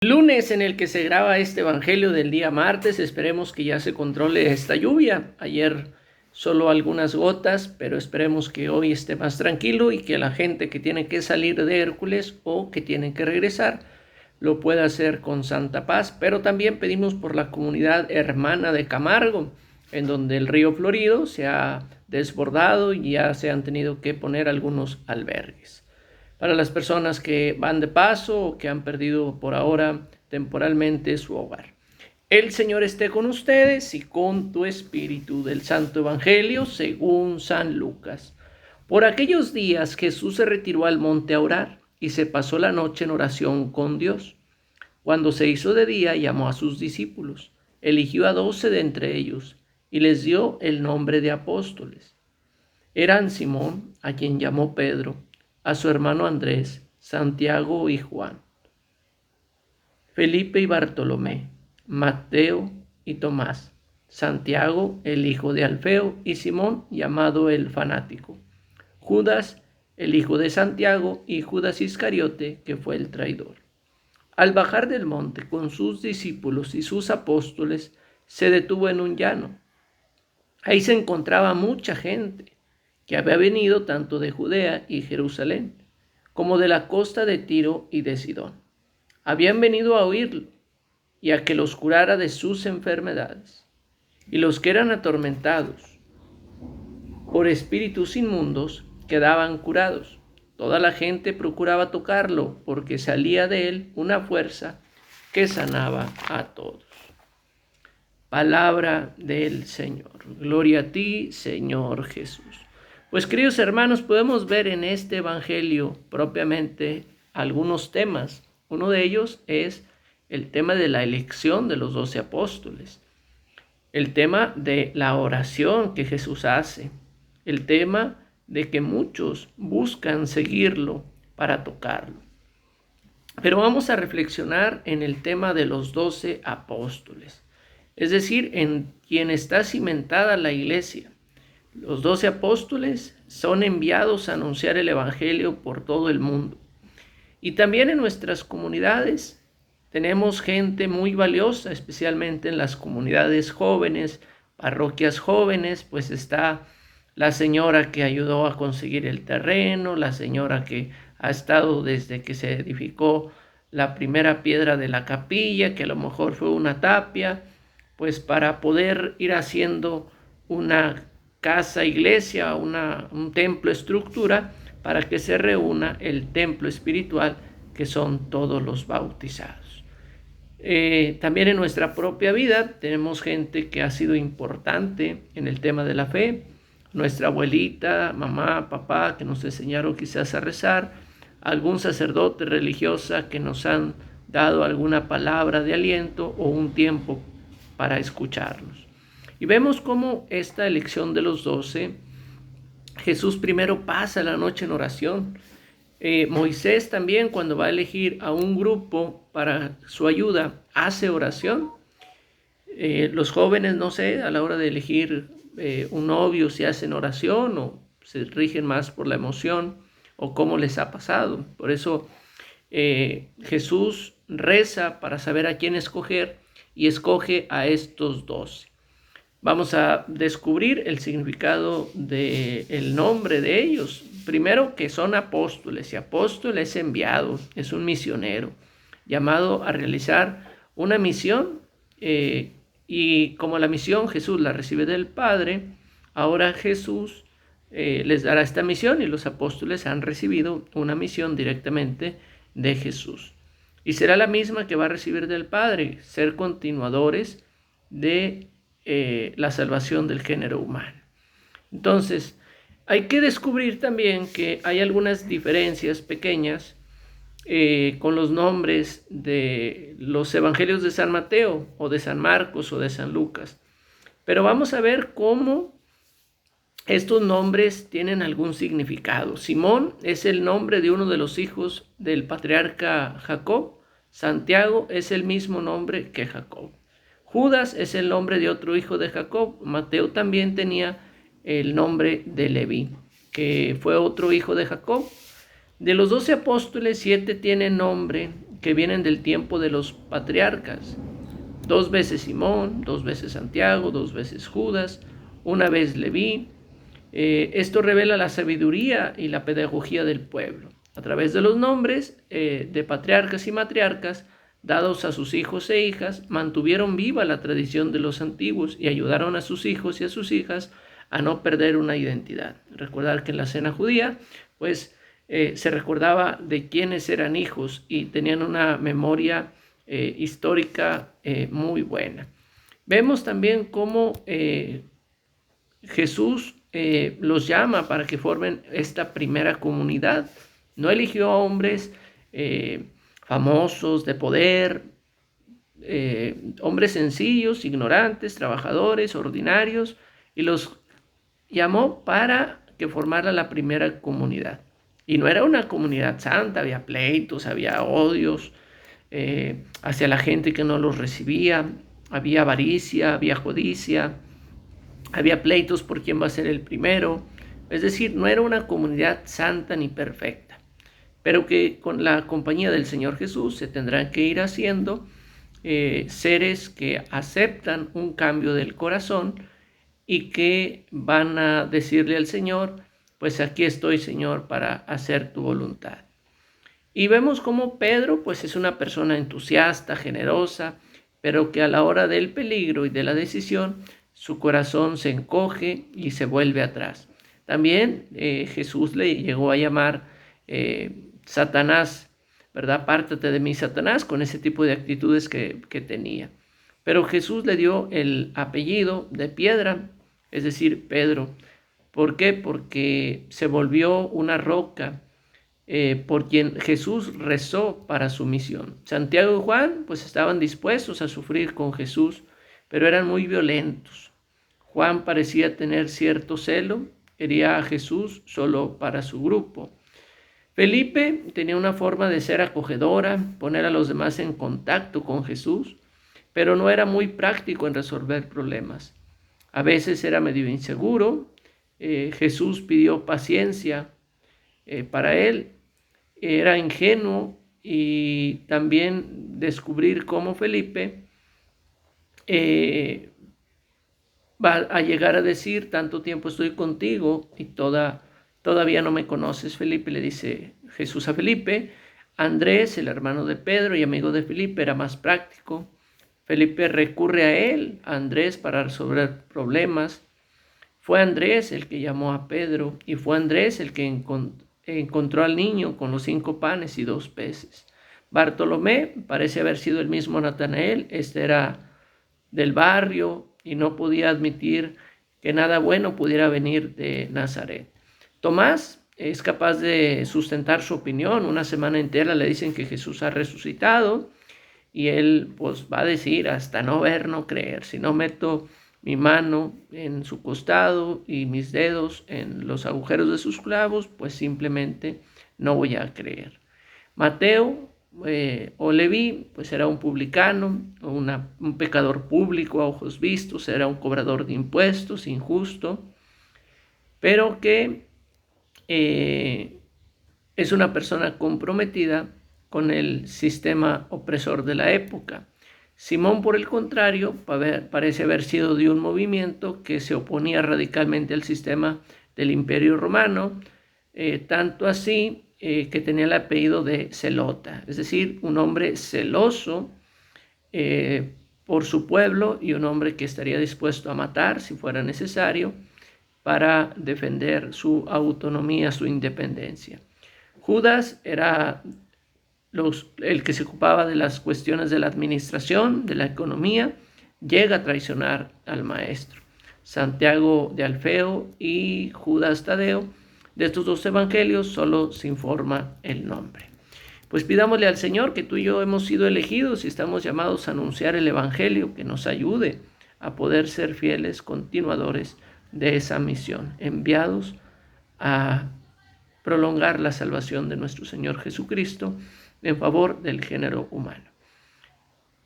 Lunes en el que se graba este evangelio del día martes. Esperemos que ya se controle esta lluvia. Ayer solo algunas gotas, pero esperemos que hoy esté más tranquilo y que la gente que tiene que salir de Hércules o que tiene que regresar lo pueda hacer con santa paz. Pero también pedimos por la comunidad hermana de Camargo, en donde el río Florido se ha desbordado y ya se han tenido que poner algunos albergues. Para las personas que van de paso o que han perdido por ahora temporalmente su hogar. El Señor esté con ustedes y con tu espíritu. Del Santo Evangelio según San Lucas. Por aquellos días Jesús se retiró al monte a orar y se pasó la noche en oración con Dios. Cuando se hizo de día, llamó a sus discípulos, eligió a 12 de entre ellos y les dio el nombre de apóstoles. Eran Simón, a quien llamó Pedro, a su hermano Andrés, Santiago y Juan, Felipe y Bartolomé, Mateo y Tomás, Santiago, el hijo de Alfeo, y Simón, llamado el fanático, Judas, el hijo de Santiago, y Judas Iscariote, que fue el traidor. Al bajar del monte con sus discípulos y sus apóstoles, se detuvo en un llano. Ahí se encontraba mucha gente que había venido tanto de Judea y Jerusalén, como de la costa de Tiro y de Sidón. Habían venido a oírlo y a que los curara de sus enfermedades. Y los que eran atormentados por espíritus inmundos quedaban curados. Toda la gente procuraba tocarlo, porque salía de él una fuerza que sanaba a todos. Palabra del Señor. Gloria a ti, Señor Jesús. Pues, queridos hermanos, podemos ver en este evangelio propiamente algunos temas. Uno de ellos es el tema de la elección de los 12 apóstoles, el tema de la oración que Jesús hace, el tema de que muchos buscan seguirlo para tocarlo. Pero vamos a reflexionar en el tema de los 12 apóstoles, es decir, en quien está cimentada la iglesia. Los 12 apóstoles son enviados a anunciar el evangelio por todo el mundo. Y también en nuestras comunidades tenemos gente muy valiosa, especialmente en las comunidades jóvenes, parroquias jóvenes, pues está la señora que ayudó a conseguir el terreno, la señora que ha estado desde que se edificó la primera piedra de la capilla, que a lo mejor fue una tapia, pues para poder ir haciendo una casa, iglesia, un templo, estructura, para que se reúna el templo espiritual, que son todos los bautizados. También en nuestra propia vida tenemos gente que ha sido importante en el tema de la fe. Nuestra abuelita, mamá, papá, que nos enseñaron quizás a rezar, algún sacerdote religiosa que nos han dado alguna palabra de aliento o un tiempo para escucharnos. Y vemos cómo esta elección de los 12, Jesús primero pasa la noche en oración. Moisés también, cuando va a elegir a un grupo para su ayuda, hace oración. Los jóvenes, no sé, a la hora de elegir un novio, si hacen oración o se rigen más por la emoción o cómo les ha pasado. Por eso Jesús reza para saber a quién escoger y escoge a estos 12. Vamos a descubrir el significado del nombre de ellos. Primero, que son apóstoles, y apóstol es enviado, es un misionero, llamado a realizar una misión, y como la misión Jesús la recibe del Padre, ahora Jesús les dará esta misión, y los apóstoles han recibido una misión directamente de Jesús. Y será la misma que va a recibir del Padre, ser continuadores de la salvación del género humano. Entonces, hay que descubrir también que hay algunas diferencias pequeñas con los nombres de los evangelios de San Mateo o de San Marcos o de San Lucas. Pero vamos a ver cómo estos nombres tienen algún significado. Simón es el nombre de uno de los hijos del patriarca Jacob. Santiago es el mismo nombre que Jacob. Judas es el nombre de otro hijo de Jacob. Mateo también tenía el nombre de Leví, que fue otro hijo de Jacob. De los 12 apóstoles, 7 tienen nombre que vienen del tiempo de los patriarcas. 2 veces Simón, 2 veces Santiago, 2 veces Judas, una vez Leví. Esto revela la sabiduría y la pedagogía del pueblo. A través de los nombres de patriarcas y matriarcas dados a sus hijos e hijas, mantuvieron viva la tradición de los antiguos y ayudaron a sus hijos y a sus hijas a no perder una identidad. Recordar que en la cena judía, pues se recordaba de quiénes eran hijos y tenían una memoria histórica muy buena. Vemos también cómo Jesús los llama para que formen esta primera comunidad. No eligió a hombres famosos, de poder, hombres sencillos, ignorantes, trabajadores, ordinarios, y los llamó para que formara la primera comunidad. Y no era una comunidad santa, había pleitos, había odios hacia la gente que no los recibía, había avaricia, había codicia, había pleitos por quién va a ser el primero. Es decir, no era una comunidad santa ni perfecta, pero que con la compañía del Señor Jesús se tendrán que ir haciendo seres que aceptan un cambio del corazón y que van a decirle al Señor, pues aquí estoy, Señor, para hacer tu voluntad. Y vemos cómo Pedro pues es una persona entusiasta, generosa, pero que a la hora del peligro y de la decisión, su corazón se encoge y se vuelve atrás. También Jesús le llegó a llamar Satanás, ¿verdad? Apártate de mí, Satanás, con ese tipo de actitudes que tenía. Pero Jesús le dio el apellido de piedra, es decir, Pedro. ¿Por qué? Porque se volvió una roca por quien Jesús rezó para su misión. Santiago y Juan pues estaban dispuestos a sufrir con Jesús, pero eran muy violentos. Juan parecía tener cierto celo, quería a Jesús solo para su grupo. Felipe tenía una forma de ser acogedora, poner a los demás en contacto con Jesús, pero no era muy práctico en resolver problemas. A veces era medio inseguro. Jesús pidió paciencia para él. Era ingenuo, y también descubrir cómo Felipe va a llegar a decir, tanto tiempo estoy contigo y todavía no me conoces. Felipe le dice Jesús a Felipe. Andrés, el hermano de Pedro y amigo de Felipe, era más práctico. Felipe recurre a él, a Andrés, para resolver problemas. Fue Andrés el que llamó a Pedro, y fue Andrés el que encontró al niño con los 5 panes y 2 peces. Bartolomé parece haber sido el mismo Natanael. Este era del barrio y no podía admitir que nada bueno pudiera venir de Nazaret. Tomás es capaz de sustentar su opinión. Una semana entera le dicen que Jesús ha resucitado, y él pues va a decir, hasta no ver, no creer. Si no meto mi mano en su costado y mis dedos en los agujeros de sus clavos, pues simplemente no voy a creer. Mateo o Leví, pues era un publicano, un pecador público a ojos vistos, era un cobrador de impuestos, injusto, pero que es una persona comprometida con el sistema opresor de la época. Simón, por el contrario, parece haber sido de un movimiento que se oponía radicalmente al sistema del Imperio Romano, tanto así que tenía el apellido de Zelota, es decir, un hombre celoso por su pueblo, y un hombre que estaría dispuesto a matar si fuera necesario para defender su autonomía, su independencia. Judas era el que se ocupaba de las cuestiones de la administración, de la economía. Llega a traicionar al maestro. Santiago de Alfeo y Judas Tadeo, de estos 2 evangelios solo se informa el nombre. Pues pidámosle al Señor, que tú y yo hemos sido elegidos y estamos llamados a anunciar el evangelio, que nos ayude a poder ser fieles continuadores de esa misión, enviados a prolongar la salvación de nuestro Señor Jesucristo en favor del género humano.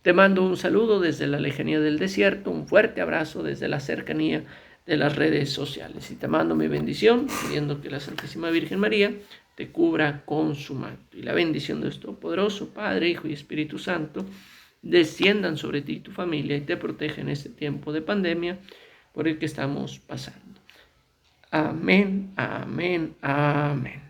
Te mando un saludo desde la lejanía del desierto, un fuerte abrazo desde la cercanía de las redes sociales. Y te mando mi bendición, pidiendo que la Santísima Virgen María te cubra con su manto. Y la bendición de Dios Todopoderoso, Padre, Hijo y Espíritu Santo, desciendan sobre ti y tu familia y te protejan en este tiempo de pandemia por el que estamos pasando. Amén, amén, amén.